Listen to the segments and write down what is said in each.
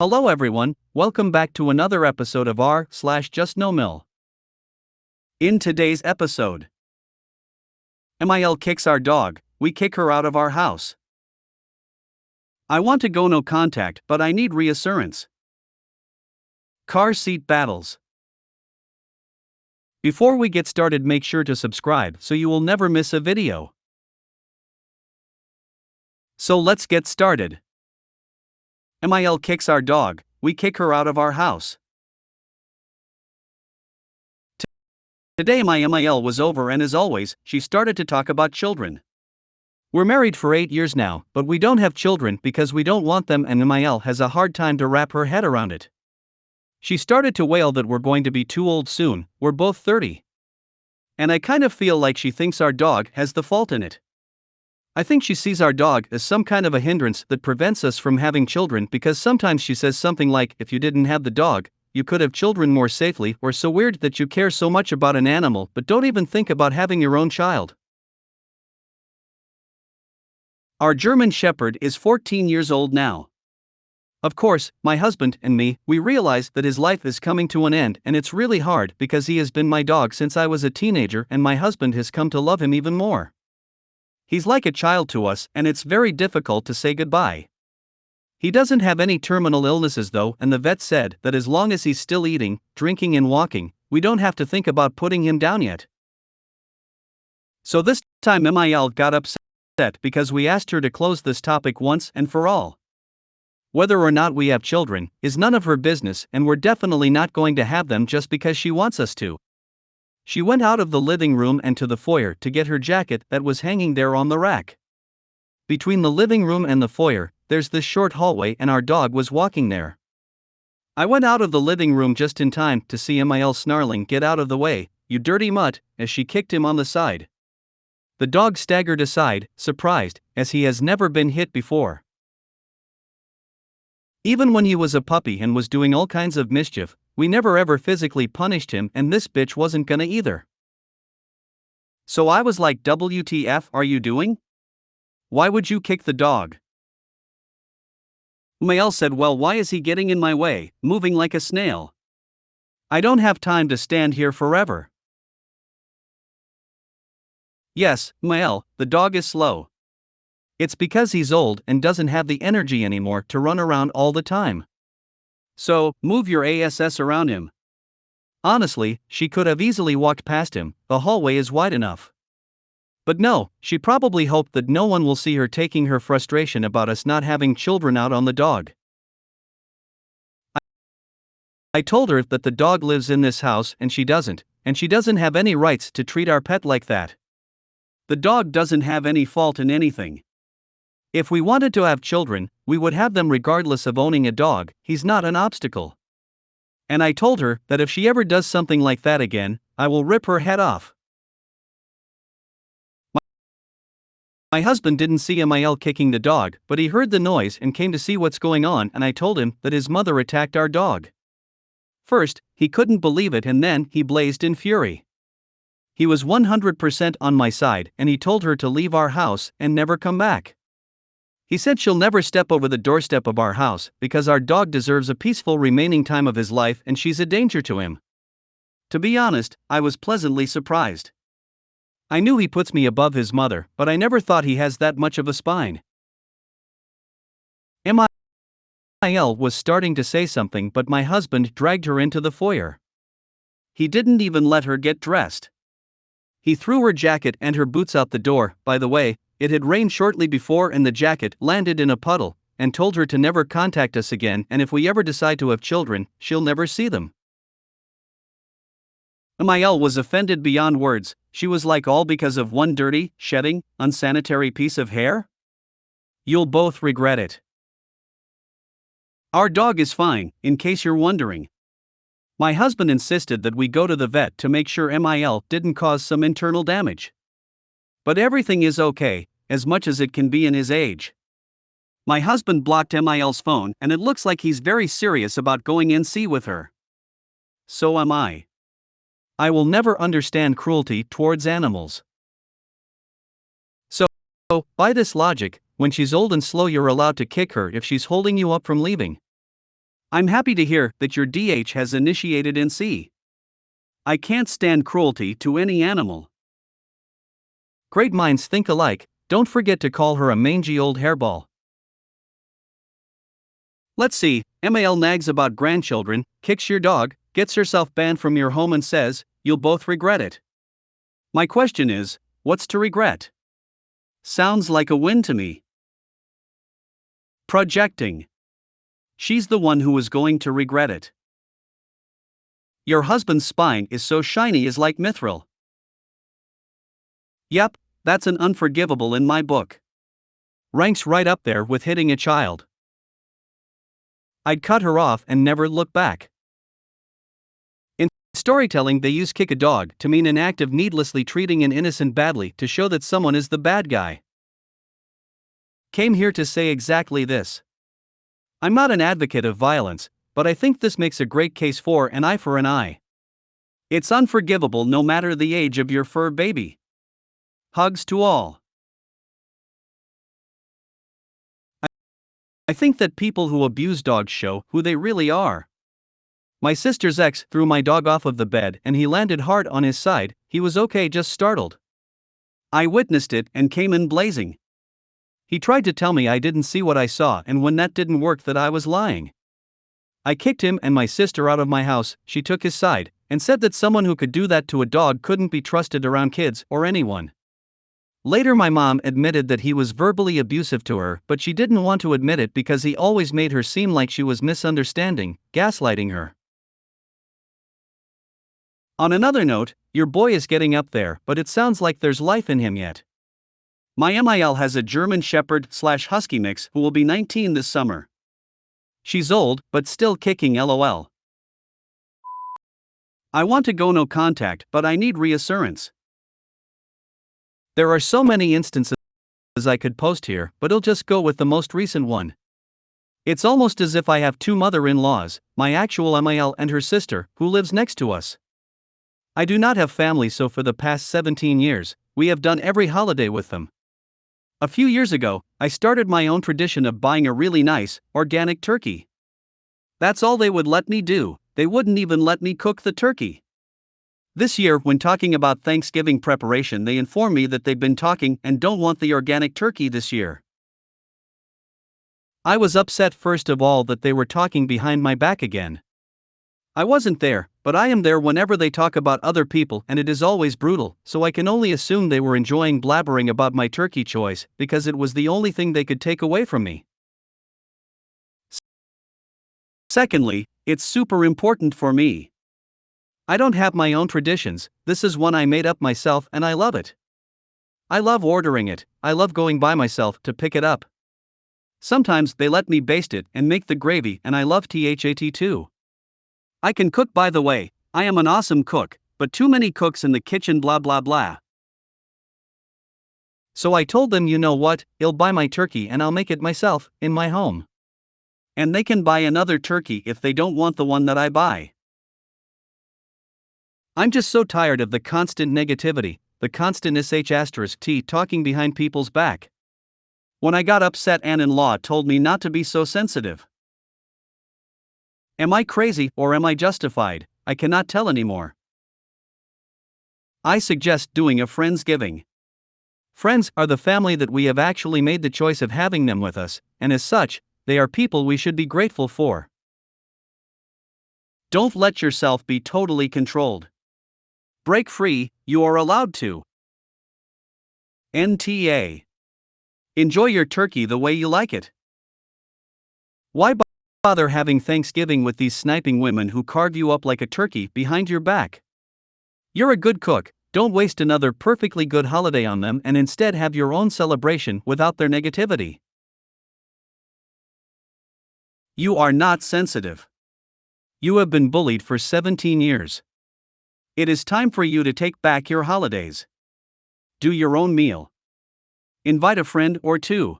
Hello everyone, welcome back to another episode of r/JustNoMil. In today's episode, MIL kicks our dog, we kick her out of our house. I want to go no contact but I need reassurance. Car seat battles. Before we get started, make sure to subscribe so you will never miss a video. So let's get started. MIL kicks our dog, we kick her out of our house. Today my MIL was over and as always, she started to talk about children. We're married for 8 years now, but we don't have children because we don't want them and MIL has a hard time to wrap her head around it. She started to wail that we're going to be too old soon, we're both 30. And I kind of feel like she thinks our dog has the fault in it. I think she sees our dog as some kind of a hindrance that prevents us from having children because sometimes she says something like, if you didn't have the dog, you could have children more safely, or so weird that you care so much about an animal but don't even think about having your own child. Our German Shepherd is 14 years old now. Of course, my husband and me, we realize that his life is coming to an end and it's really hard because he has been my dog since I was a teenager and my husband has come to love him even more. He's like a child to us and it's very difficult to say goodbye. He doesn't have any terminal illnesses though, and the vet said that as long as he's still eating, drinking and walking, we don't have to think about putting him down yet. So this time MIL got upset because we asked her to close this topic once and for all. Whether or not we have children is none of her business and we're definitely not going to have them just because she wants us to. She went out of the living room and to the foyer to get her jacket that was hanging there on the rack. Between the living room and the foyer, there's this short hallway and our dog was walking there. I went out of the living room just in time to see MIL snarling, "Get out of the way, you dirty mutt," as she kicked him on the side. The dog staggered aside, surprised, as he has never been hit before. Even when he was a puppy and was doing all kinds of mischief, we never ever physically punished him and this bitch wasn't gonna either. So I was like, WTF are you doing? Why would you kick the dog? MIL said, well, why is he getting in my way, moving like a snail? I don't have time to stand here forever. Yes, MIL, the dog is slow. It's because he's old and doesn't have the energy anymore to run around all the time. So, move your ass around him. Honestly, she could have easily walked past him, the hallway is wide enough. But no, she probably hoped that no one will see her taking her frustration about us not having children out on the dog. I told her that the dog lives in this house and she doesn't have any rights to treat our pet like that. The dog doesn't have any fault in anything. If we wanted to have children, we would have them regardless of owning a dog, he's not an obstacle. And I told her that if she ever does something like that again, I will rip her head off. My husband didn't see MIL kicking the dog, but he heard the noise and came to see what's going on, and I told him that his mother attacked our dog. First, he couldn't believe it and then he blazed in fury. He was 100% on my side and he told her to leave our house and never come back. He said she'll never step over the doorstep of our house because our dog deserves a peaceful remaining time of his life and she's a danger to him. To be honest, I was pleasantly surprised. I knew he puts me above his mother, but I never thought he has that much of a spine. MIL was starting to say something but my husband dragged her into the foyer. He didn't even let her get dressed. He threw her jacket and her boots out the door. By the way, it had rained shortly before and the jacket landed in a puddle, and told her to never contact us again and if we ever decide to have children, she'll never see them. MIL was offended beyond words. She was like, all because of one dirty, shedding, unsanitary piece of hair? You'll both regret it. Our dog is fine, in case you're wondering. My husband insisted that we go to the vet to make sure MIL didn't cause some internal damage. But everything is okay, as much as it can be in his age. My husband blocked MIL's phone and it looks like he's very serious about going NC with her. So am I. I will never understand cruelty towards animals. So, by this logic, when she's old and slow you're allowed to kick her if she's holding you up from leaving. I'm happy to hear that your DH has initiated NC. I can't stand cruelty to any animal. Great minds think alike, don't forget to call her a mangy old hairball. Let's see, MIL nags about grandchildren, kicks your dog, gets herself banned from your home and says, you'll both regret it. My question is, what's to regret? Sounds like a win to me. Projecting. She's the one who is going to regret it. Your husband's spine is so shiny is like mithril. Yep, that's an unforgivable in my book. Ranks right up there with hitting a child. I'd cut her off and never look back. In storytelling, they use kick a dog to mean an act of needlessly treating an innocent badly to show that someone is the bad guy. Came here to say exactly this. I'm not an advocate of violence, but I think this makes a great case for an eye for an eye. It's unforgivable no matter the age of your fur baby. Hugs to all. I think that people who abuse dogs show who they really are. My sister's ex threw my dog off of the bed and he landed hard on his side. He was okay, just startled. I witnessed it and came in blazing. He tried to tell me I didn't see what I saw, and when that didn't work, that I was lying. I kicked him and my sister out of my house. She took his side and said that someone who could do that to a dog couldn't be trusted around kids or anyone. Later, my mom admitted that he was verbally abusive to her, but she didn't want to admit it because he always made her seem like she was misunderstanding, gaslighting her. On another note, your boy is getting up there, but it sounds like there's life in him yet. My MIL has a German Shepherd/Husky mix who will be 19 this summer. She's old, but still kicking, lol. I want to go no contact, but I need reassurance. There are so many instances I could post here, but I'll just go with the most recent one. It's almost as if I have two mother-in-laws, my actual MIL and her sister, who lives next to us. I do not have family, so for the past 17 years, we have done every holiday with them. A few years ago, I started my own tradition of buying a really nice, organic turkey. That's all they would let me do, they wouldn't even let me cook the turkey. This year, when talking about Thanksgiving preparation, they informed me that they've been talking and don't want the organic turkey this year. I was upset first of all that they were talking behind my back again. I wasn't there, but I am there whenever they talk about other people, and it is always brutal, so I can only assume they were enjoying blabbering about my turkey choice because it was the only thing they could take away from me. Secondly, it's super important for me. I don't have my own traditions, this is one I made up myself and I love it. I love ordering it, I love going by myself to pick it up. Sometimes they let me baste it and make the gravy, and I love that too. I can cook, by the way, I am an awesome cook, but too many cooks in the kitchen blah blah blah. So I told them, you know what, I'll buy my turkey and I'll make it myself, in my home. And they can buy another turkey if they don't want the one that I buy. I'm just so tired of the constant negativity, the constant sh*t talking behind people's back. When I got upset, Ann-in-law told me not to be so sensitive. Am I crazy or am I justified? I cannot tell anymore. I suggest doing a Friendsgiving. Friends are the family that we have actually made the choice of having them with us, and as such, they are people we should be grateful for. Don't let yourself be totally controlled. Break free, you are allowed to. NTA. Enjoy your turkey the way you like it. Why bother having Thanksgiving with these sniping women who carve you up like a turkey behind your back? You're a good cook, don't waste another perfectly good holiday on them and instead have your own celebration without their negativity. You are not sensitive. You have been bullied for 17 years. It is time for you to take back your holidays. Do your own meal. Invite a friend or two.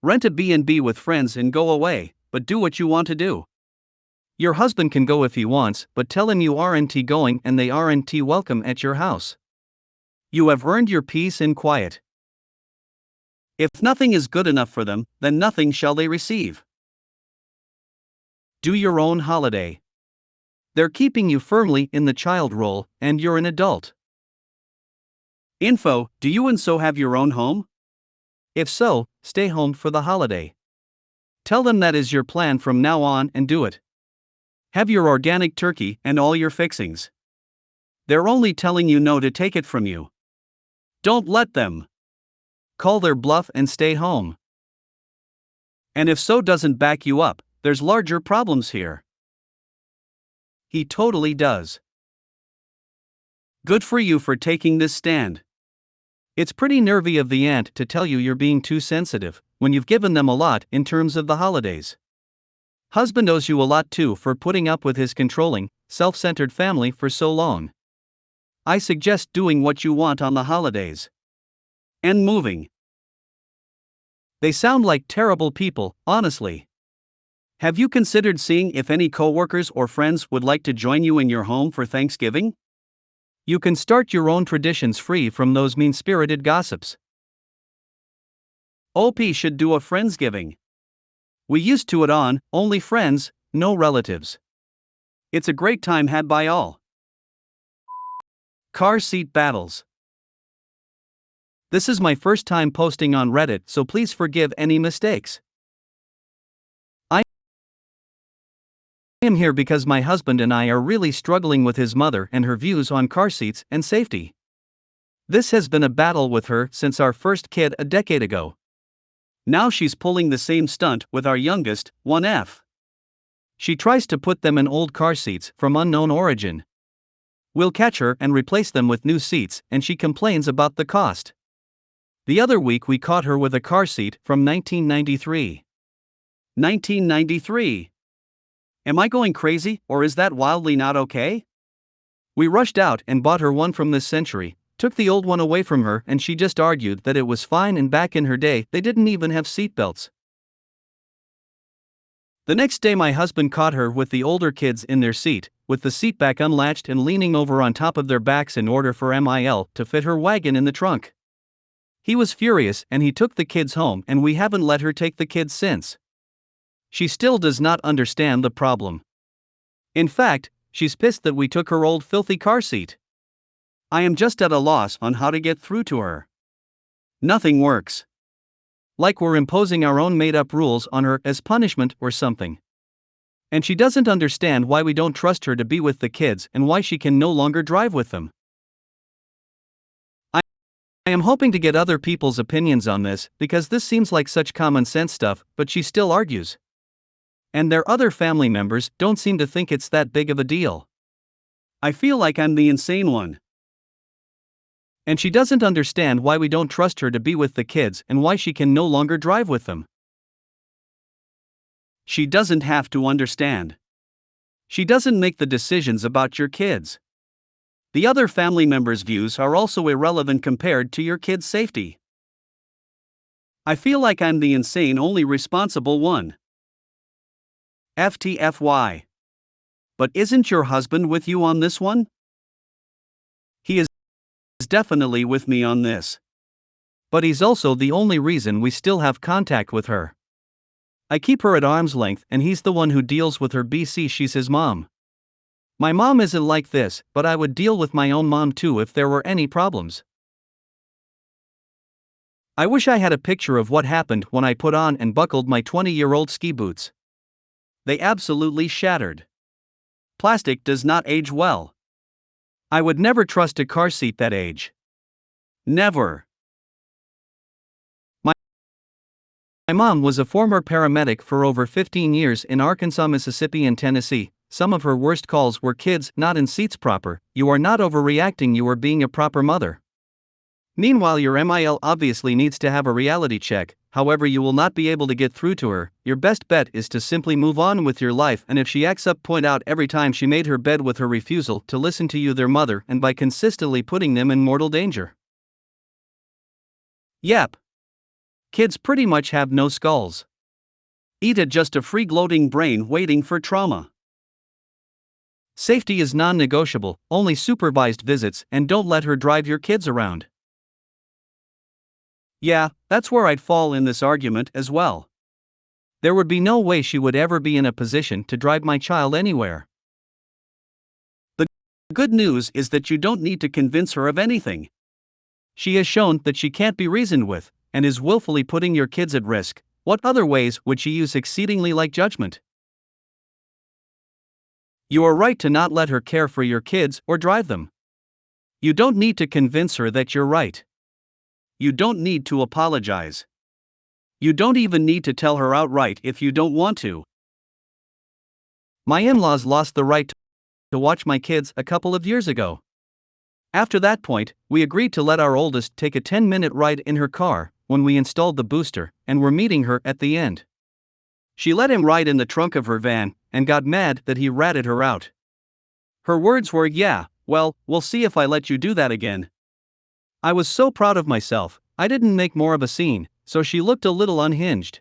Rent a B&B with friends and go away, but do what you want to do. Your husband can go if he wants, but tell him you aren't going and they aren't welcome at your house. You have earned your peace and quiet. If nothing is good enough for them, then nothing shall they receive. Do your own holiday. They're keeping you firmly in the child role, and you're an adult. Info: do you and so have your own home? If so, stay home for the holiday. Tell them that is your plan from now on and do it. Have your organic turkey and all your fixings. They're only telling you no to take it from you. Don't let them. Call their bluff and stay home. And if so doesn't back you up, there's larger problems here. He totally does. Good for you for taking this stand. It's pretty nervy of the aunt to tell you you're being too sensitive, when you've given them a lot in terms of the holidays. Husband owes you a lot too for putting up with his controlling, self-centered family for so long. I suggest doing what you want on the holidays. And moving. They sound like terrible people, honestly. Have you considered seeing if any coworkers or friends would like to join you in your home for Thanksgiving? You can start your own traditions free from those mean-spirited gossips. OP should do a Friendsgiving. We used to it on Only Friends, No Relatives. It's a great time had by all. Car seat battles. This is my first time posting on Reddit, so please forgive any mistakes. I am here because my husband and I are really struggling with his mother and her views on car seats and safety. This has been a battle with her since our first kid a decade ago. Now she's pulling the same stunt with our youngest, 1F. She tries to put them in old car seats from unknown origin. We'll catch her and replace them with new seats, and she complains about the cost. The other week we caught her with a car seat from 1993. 1993. Am I going crazy, or is that wildly not okay? We rushed out and bought her one from this century, took the old one away from her, and she just argued that it was fine and back in her day they didn't even have seatbelts. The next day my husband caught her with the older kids in their seat, with the seat back unlatched and leaning over on top of their backs in order for MIL to fit her wagon in the trunk. He was furious and he took the kids home, and we haven't let her take the kids since. She still does not understand the problem. In fact, she's pissed that we took her old filthy car seat. I am just at a loss on how to get through to her. Nothing works. Like we're imposing our own made-up rules on her as punishment or something. And she doesn't understand why we don't trust her to be with the kids and why she can no longer drive with them. I am hoping to get other people's opinions on this because this seems like such common sense stuff, but she still argues. And their other family members don't seem to think it's that big of a deal. I feel like I'm the insane one. And she doesn't understand why we don't trust her to be with the kids and why she can no longer drive with them. She doesn't have to understand. She doesn't make the decisions about your kids. The other family members' views are also irrelevant compared to your kids' safety. I feel like I'm the insane only responsible one. FTFY. But isn't your husband with you on this one? He is definitely with me on this. But he's also the only reason we still have contact with her. I keep her at arm's length and he's the one who deals with her BC. She's his mom. My mom isn't like this, but I would deal with my own mom too if there were any problems. I wish I had a picture of what happened when I put on and buckled my 20-year-old ski boots. They absolutely shattered. Plastic does not age well. I would never trust a car seat that age. Never. My mom was a former paramedic for over 15 years in Arkansas, Mississippi, and Tennessee. Some of her worst calls were kids not in seats proper. You are not overreacting, you are being a proper mother. Meanwhile, your MIL obviously needs to have a reality check, however, you will not be able to get through to her. Your best bet is to simply move on with your life, and if she acts up, point out every time she made her bed with her refusal to listen to you, their mother, and by consistently putting them in mortal danger. Yep. Kids pretty much have no skulls. Eat it, just a free gloating brain waiting for trauma. Safety is non-negotiable, only supervised visits, and don't let her drive your kids around. Yeah, that's where I'd fall in this argument as well. There would be no way she would ever be in a position to drive my child anywhere. The good news is that you don't need to convince her of anything. She has shown that she can't be reasoned with, and is willfully putting your kids at risk. What other ways would she use exceedingly like judgment? You are right to not let her care for your kids or drive them. You don't need to convince her that you're right. You don't need to apologize. You don't even need to tell her outright if you don't want to. My in-laws lost the right to watch my kids a couple of years ago. After that point, we agreed to let our oldest take a 10-minute ride in her car when we installed the booster, and were meeting her at the end. She let him ride in the trunk of her van and got mad that he ratted her out. Her words were, "Yeah, well, we'll see if I let you do that again." I was so proud of myself, I didn't make more of a scene, so she looked a little unhinged.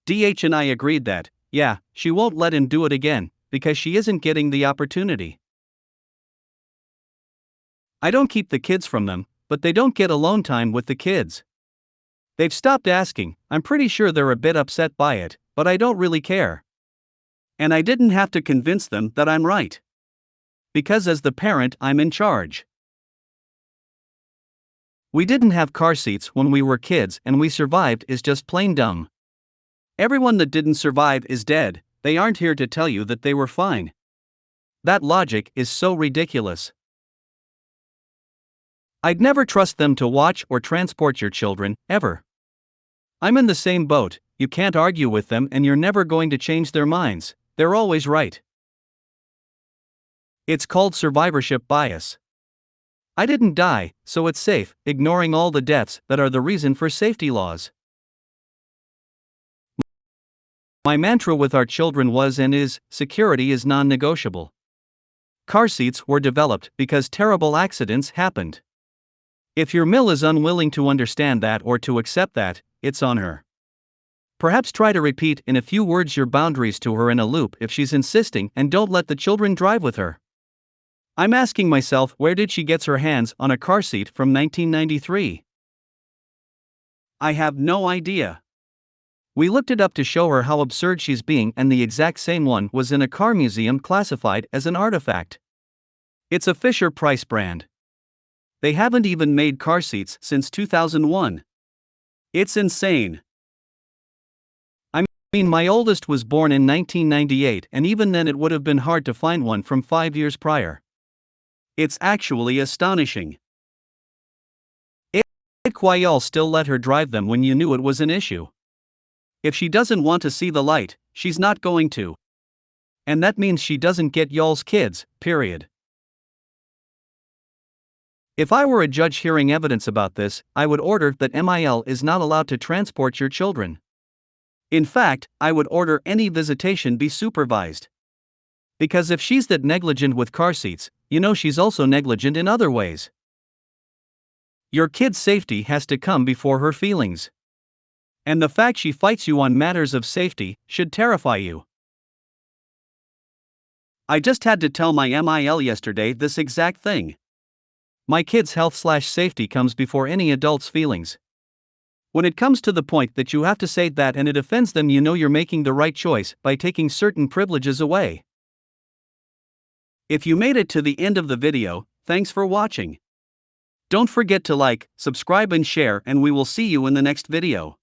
DH and I agreed that, yeah, she won't let him do it again, because she isn't getting the opportunity. I don't keep the kids from them, but they don't get alone time with the kids. They've stopped asking. I'm pretty sure they're a bit upset by it, but I don't really care. And I didn't have to convince them that I'm right. Because as the parent, I'm in charge. We didn't have car seats when we were kids, and we survived is just plain dumb. Everyone that didn't survive is dead. They aren't here to tell you that they were fine. That logic is so ridiculous. I'd never trust them to watch or transport your children, ever. I'm in the same boat. You can't argue with them, and you're never going to change their minds. They're always right. It's called survivorship bias. I didn't die, so it's safe, ignoring all the deaths that are the reason for safety laws. My mantra with our children was and is, security is non-negotiable. Car seats were developed because terrible accidents happened. If your MIL is unwilling to understand that or to accept that, it's on her. Perhaps try to repeat in a few words your boundaries to her in a loop if she's insisting, and don't let the children drive with her. I'm asking myself, where did she get her hands on a car seat from 1993? I have no idea. We looked it up to show her how absurd she's being, and the exact same one was in a car museum classified as an artifact. It's a Fisher-Price brand. They haven't even made car seats since 2001. It's insane. I mean, my oldest was born in 1998, and even then it would have been hard to find one from 5 years prior. It's actually astonishing. Why y'all still let her drive them when you knew it was an issue? If she doesn't want to see the light, she's not going to. And that means she doesn't get y'all's kids, period. If I were a judge hearing evidence about this, I would order that MIL is not allowed to transport your children. In fact, I would order any visitation be supervised. Because if she's that negligent with car seats, you know she's also negligent in other ways. Your kid's safety has to come before her feelings. And the fact she fights you on matters of safety should terrify you. I just had to tell my MIL yesterday this exact thing. My kid's health/safety comes before any adult's feelings. When it comes to the point that you have to say that and it offends them, you know you're making the right choice by taking certain privileges away. If you made it to the end of the video, thanks for watching. Don't forget to like, subscribe and share, and we will see you in the next video.